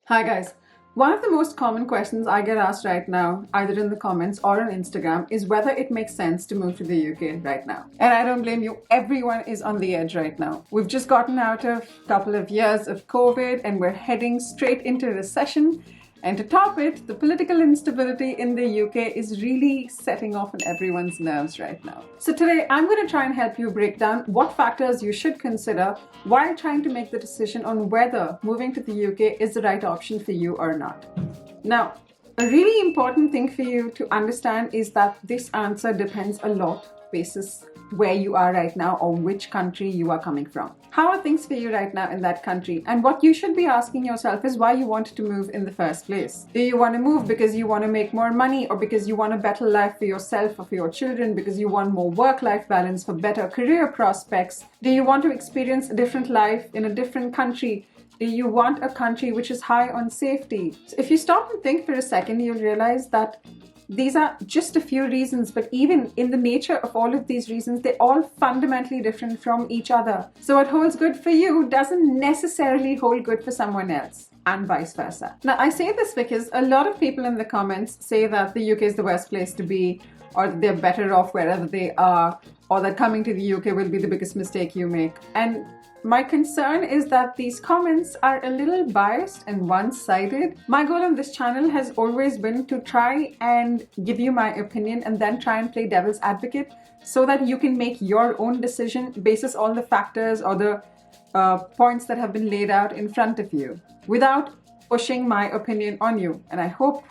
Hi guys. One of the most common questions I get asked right now, either in the comments or on Instagram, is whether it makes sense to move to the UK right now. And I don't blame you, everyone is on the edge right now. We've just gotten out of a couple of years of COVID and we're heading straight into recession. And to top it, the political instability in the UK is really setting off on everyone's nerves right now. So today, I'm going to try and help you break down what factors you should consider while trying to make the decision on whether moving to the UK is the right option for you or not. Now, a really important thing for you to understand is that this answer depends a lot basis where you are right now or which country you are coming from. How are things for you right now in that country? And what you should be asking yourself is why you wanted to move in the first place. Do you want to move because you want to make more money, or because you want a better life for yourself or for your children, because you want more work-life balance for better career prospects? Do you want to experience a different life in a different country? Do you want a country which is high on safety? So if you stop and think for a second, you'll realize that these are just a few reasons, but even in the nature of all of these reasons, they're all fundamentally different from each other. So what holds good for you doesn't necessarily hold good for someone else, and vice versa. Now, I say this because a lot of people in the comments say that the UK is the worst place to be, or that they're better off wherever they are, or that coming to the UK will be the biggest mistake you make. And my concern is that these comments are a little biased and one-sided. My goal on this channel has always been to try and give you my opinion and then try and play devil's advocate so that you can make your own decision basis all the factors or the points that have been laid out in front of you without pushing my opinion on you. And I hope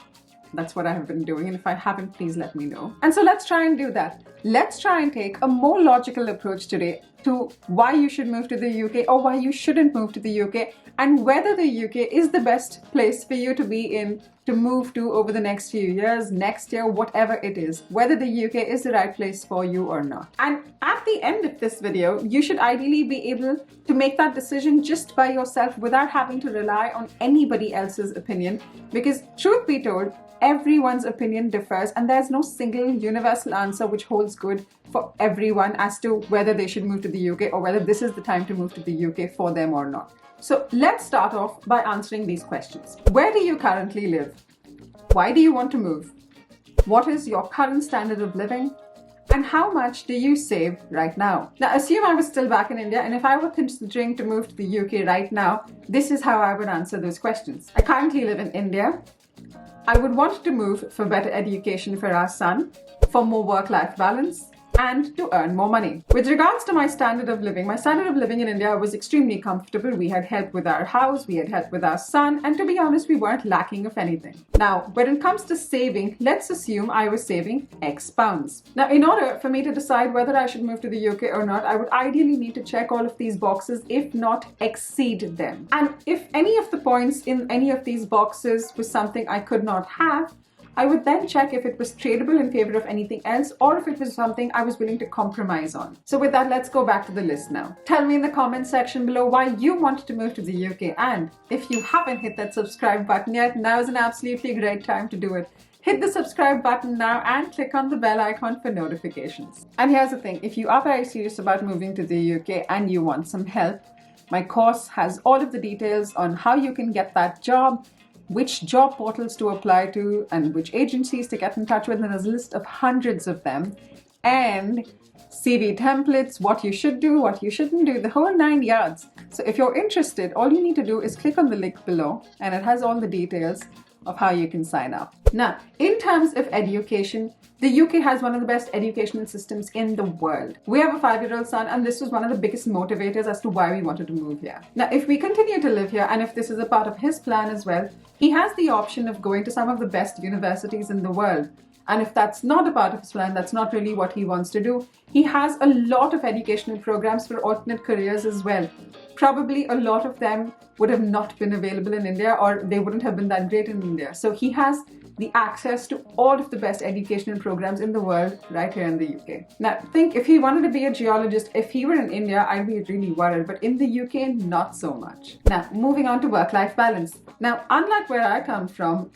that's what I have been doing, and if I haven't, please let me know. And so let's try and do that. Let's try and take a more logical approach today to why you should move to the UK or why you shouldn't move to the UK, and whether the UK is the best place for you to be in, to move to over the next few years, next year, whatever it is, whether the UK is the right place for you or not. And at the end of this video, you should ideally be able to make that decision just by yourself without having to rely on anybody else's opinion, because truth be told, everyone's opinion differs and there's no single universal answer which holds good for everyone as to whether they should move to the UK or whether this is the time to move to the UK for them or not. So let's start off by answering these questions. Where do you currently live? Why do you want to move? What is your current standard of living? And how much do you save right now? Now, assume I was still back in India, and if I were considering to move to the UK right now, this is how I would answer those questions. I currently live in India. I would want to move for better education for our son, for more work-life balance, and to earn more money. With regards to my standard of living in India was extremely comfortable. We had help with our house, we had help with our son, and to be honest, we weren't lacking of anything. Now, when it comes to saving, let's assume I was saving X pounds. Now, in order for me to decide whether I should move to the UK or not, I would ideally need to check all of these boxes, if not exceed them. And if any of the points in any of these boxes was something I could not have, I would then check if it was tradable in favor of anything else, or if it was something I was willing to compromise on. So with that, let's go back to the list now. Tell me in the comment section below why you wanted to move to the UK, and if you haven't hit that subscribe button yet, now is an absolutely great time to do it. Hit the subscribe button now and click on the bell icon for notifications. And here's the thing, if you are very serious about moving to the UK and you want some help, my course has all of the details on how you can get that job, which job portals to apply to, and which agencies to get in touch with, and there's a list of hundreds of them, and CV templates, what you should do, what you shouldn't do, the whole 9 yards. So if you're interested, all you need to do is click on the link below, and it has all the details of how you can sign up. Now, in terms of education, the UK has one of the best educational systems in the world. We have a 5-year-old son, and this was one of the biggest motivators as to why we wanted to move here. Now, if we continue to live here, and if this is a part of his plan as well, he has the option of going to some of the best universities in the world. And if that's not a part of his plan, that's not really what he wants to do, he has a lot of educational programs for alternate careers as well. Probably a lot of them would have not been available in India, or they wouldn't have been that great in India. So he has the access to all of the best educational programs in the world right here in the UK. Now, think if he wanted to be a geologist, if he were in India, I'd be really worried, but in the UK, not so much. Now, moving on to work-life balance. Now, unlike where I come from,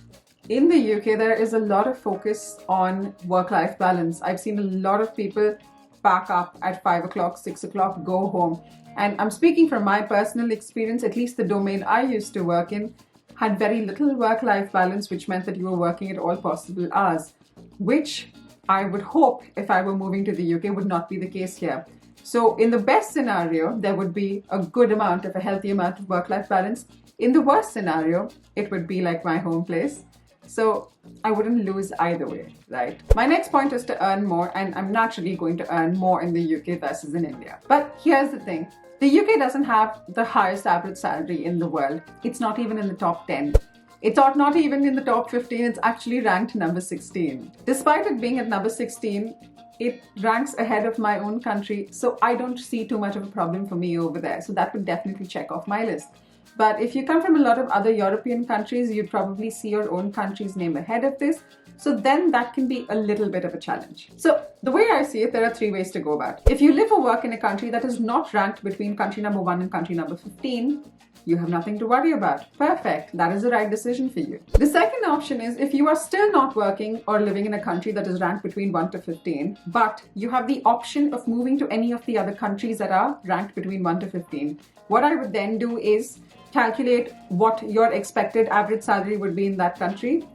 in the UK, there is a lot of focus on work-life balance. I've seen a lot of people pack up at 5 o'clock, 6 o'clock, go home. And I'm speaking from my personal experience, at least the domain I used to work in. had very little work-life balance, which meant that you were working at all possible hours, which I would hope, if I were moving to the UK, would not be the case here. So in the best scenario, there would be a good amount of a healthy amount of work-life balance. In the worst scenario, it would be like my home place. So I wouldn't lose either way, right? My next point is to earn more, and I'm naturally going to earn more in the UK versus in India. But here's the thing. The UK doesn't have the highest average salary in the world. It's not even in the top 10. It's not even in the top 15. It's actually ranked number 16. Despite it being at number 16, it ranks ahead of my own country. So I don't see too much of a problem for me over there. So that would definitely check off my list. But if you come from a lot of other European countries, you'd probably see your own country's name ahead of this. So then that can be a little bit of a challenge. So the way I see it, there are 3 ways to go about it. If you live or work in a country that is not ranked between country number 1 and country number 15, you have nothing to worry about. Perfect. That is the right decision for you. The second option is if you are still not working or living in a country that is ranked between 1 to 15, but you have the option of moving to any of the other countries that are ranked between 1 to 15. What I would then do is calculate what your expected average salary would be in that country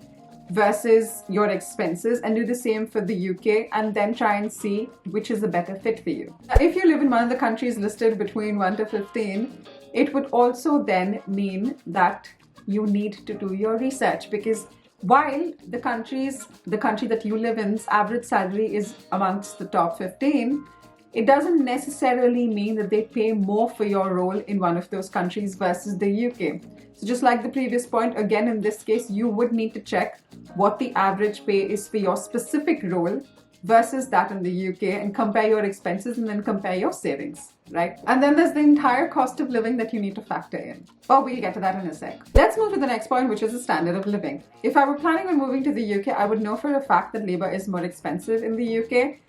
versus your expenses and do the same for the UK, and then try and see which is the better fit for you. Now, if you live in one of the countries listed between 1 to 15, it would also then mean that you need to do your research, because while the country that you live in's average salary is amongst the top 15, it doesn't necessarily mean that they pay more for your role in one of those countries versus the UK. So just like the previous point, again in this case, you would need to check what the average pay is for your specific role versus that in the UK and compare your expenses and then compare your savings, right? And then there's the entire cost of living that you need to factor in. But we'll get to that in a sec. Let's move to the next point, which is the standard of living. If I were planning on moving to the UK, I would know for a fact that labor is more expensive in the UK.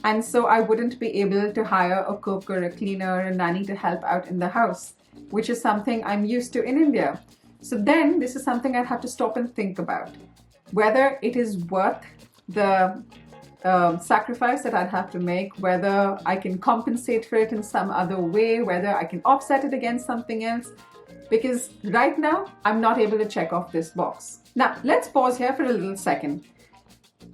And so I wouldn't be able to hire a cook or a cleaner or a nanny to help out in the house, which is something I'm used to in India. So then this is something I'd have to stop and think about, whether it is worth the sacrifice that I'd have to make, whether I can compensate for it in some other way, whether I can offset it against something else, because right now I'm not able to check off this box. Now let's pause here for a little second.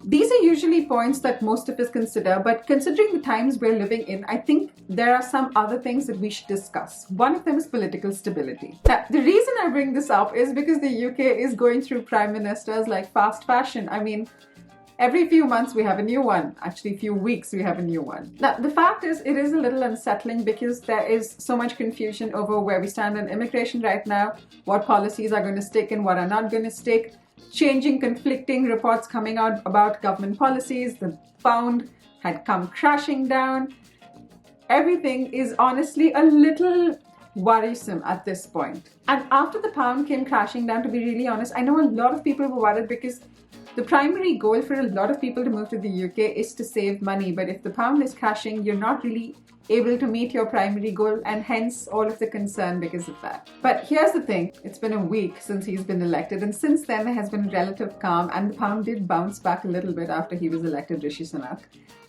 These are usually points that most of us consider, but considering the times we're living in, I think there are some other things that we should discuss. One of them is political stability. Now, the reason I bring this up is because the UK is going through prime ministers like fast fashion. I mean, every few months we have a new one. Actually, few weeks we have a new one. Now, the fact is, it is a little unsettling because there is so much confusion over where we stand on immigration right now, what policies are going to stick and what are not going to stick. Changing, conflicting reports coming out about government policies. The pound had come crashing down. Everything is honestly a little worrisome at this point. And after the pound came crashing down, to be really honest, I know a lot of people were worried because the primary goal for a lot of people to move to the UK is to save money. But if the pound is crashing, you're not really able to meet your primary goal, and hence all of the concern because of that. But here's the thing, it's been a week since he's been elected, and since then there has been relative calm, and the pound did bounce back a little bit after he was elected, Rishi Sunak.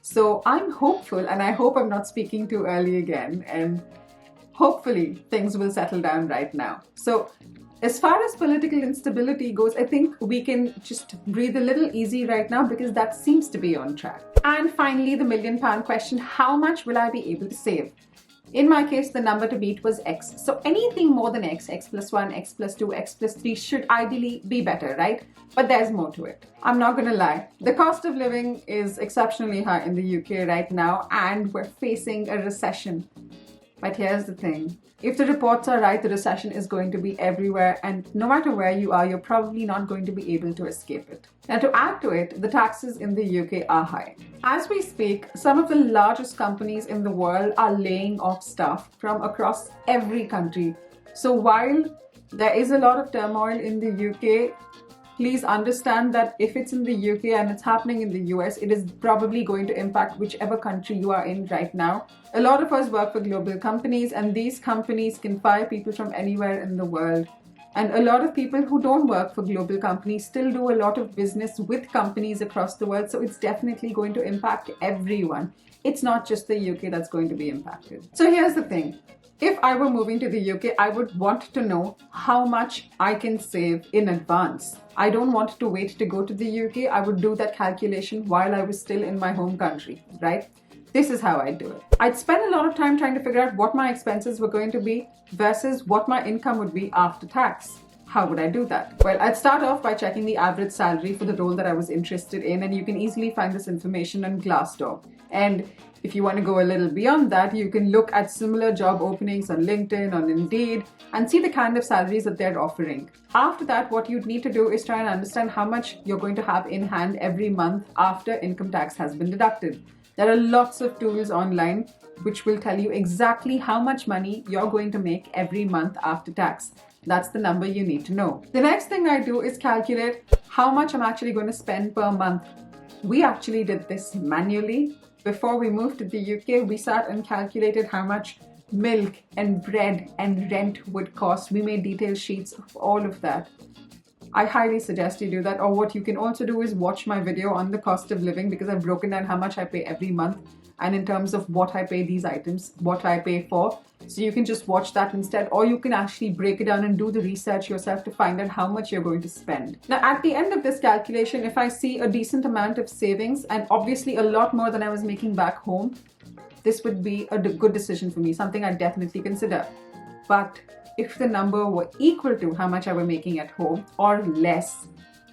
So I'm hopeful, and I hope I'm not speaking too early again, and hopefully things will settle down right now. So as far as political instability goes, I think we can just breathe a little easy right now because that seems to be on track. And finally, the £1 million question, how much will I be able to save? In my case, the number to beat was X. So anything more than X, X plus 1, X plus 2, X plus 3 should ideally be better, right? But there's more to it. I'm not gonna lie. The cost of living is exceptionally high in the UK right now, and we're facing a recession. But here's the thing. If the reports are right, the recession is going to be everywhere, and no matter where you are, you're probably not going to be able to escape it. Now, to add to it, the taxes in the UK are high. As we speak, some of the largest companies in the world are laying off staff from across every country. So while there is a lot of turmoil in the UK, please understand that if it's in the UK and it's happening in the US, it is probably going to impact whichever country you are in right now. A lot of us work for global companies, and these companies can fire people from anywhere in the world. And a lot of people who don't work for global companies still do a lot of business with companies across the world. So it's definitely going to impact everyone. It's not just the UK that's going to be impacted. So here's the thing. If I were moving to the UK, I would want to know how much I can save in advance. I don't want to wait to go to the UK. I would do that calculation while I was still in my home country, right? This is how I do it. I'd spend a lot of time trying to figure out what my expenses were going to be versus what my income would be after tax. How would I do that? Well, I'd start off by checking the average salary for the role that I was interested in, and you can easily find this information on Glassdoor. And if you want to go a little beyond that, you can look at similar job openings on LinkedIn, on Indeed, and see the kind of salaries that they're offering. After that, what you'd need to do is try and understand how much you're going to have in hand every month after income tax has been deducted. There are lots of tools online which will tell you exactly how much money you're going to make every month after tax. That's the number you need to know. The next thing I do is calculate how much I'm actually going to spend per month. We actually did this manually. Before we moved to the UK, we sat and calculated how much milk and bread and rent would cost. We made detailed sheets of all of that. I highly suggest you do that. Or what you can also do is watch my video on the cost of living, because I've broken down how much I pay every month and in terms of what I pay these items, what I pay for. So you can just watch that instead, or you can actually break it down and do the research yourself to find out how much you're going to spend. Now, at the end of this calculation, if I see a decent amount of savings, and obviously a lot more than I was making back home, this would be a good decision for me, something I'd definitely consider. But if the number were equal to how much I were making at home or less,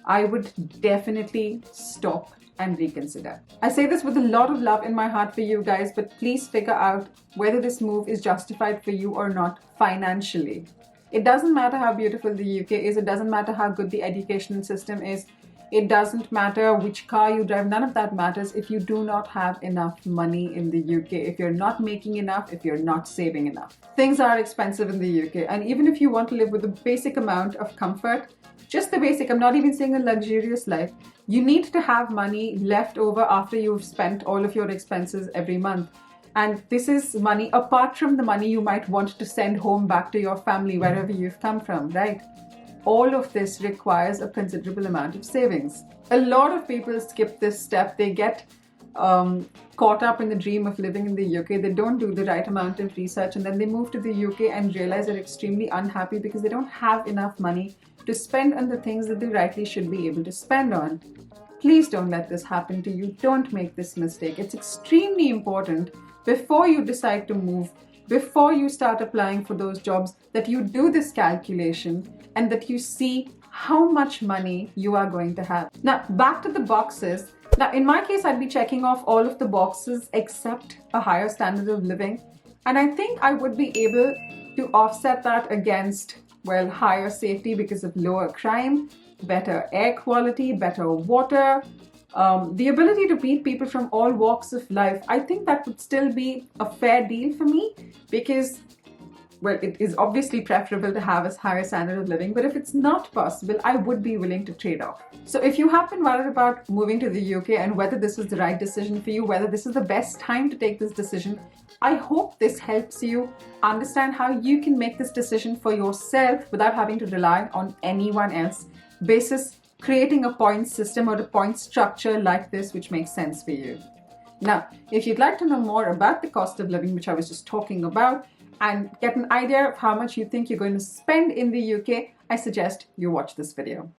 I would definitely stop and reconsider. I say this with a lot of love in my heart for you guys, but please figure out whether this move is justified for you or not financially. It doesn't matter how beautiful the UK is, it doesn't matter how good the education system is, it doesn't matter which car you drive, none of that matters if you do not have enough money in the UK, if you're not making enough, if you're not saving enough. Things are expensive in the UK, and even if you want to live with a basic amount of comfort, just the basic, I'm not even saying a luxurious life, you need to have money left over after you've spent all of your expenses every month. And this is money apart from the money you might want to send home back to your family, wherever you've come from, right? All of this requires a considerable amount of savings. A lot of people skip this step. They get caught up in the dream of living in the UK. They don't do the right amount of research, and then they move to the UK and realize they're extremely unhappy because they don't have enough money to spend on the things that they rightly should be able to spend on. Please don't let this happen to you. Don't make this mistake. It's extremely important before you decide to move, before you start applying for those jobs, that you do this calculation and that you see how much money you are going to have. Now, back to the boxes. Now, in my case, I'd be checking off all of the boxes except a higher standard of living. And I think I would be able to offset that against, well, higher safety because of lower crime, better air quality, better water, the ability to meet people from all walks of life. I think that would still be a fair deal for me because, well, it is obviously preferable to have a higher standard of living, but if it's not possible, I would be willing to trade off. So if you have been worried about moving to the UK and whether this is the right decision for you, whether this is the best time to take this decision, I hope this helps you understand how you can make this decision for yourself without having to rely on anyone else, basis creating a point system or a point structure like this which makes sense for you. Now, if you'd like to know more about the cost of living, which I was just talking about, and get an idea of how much you think you're going to spend in the UK, I suggest you watch this video.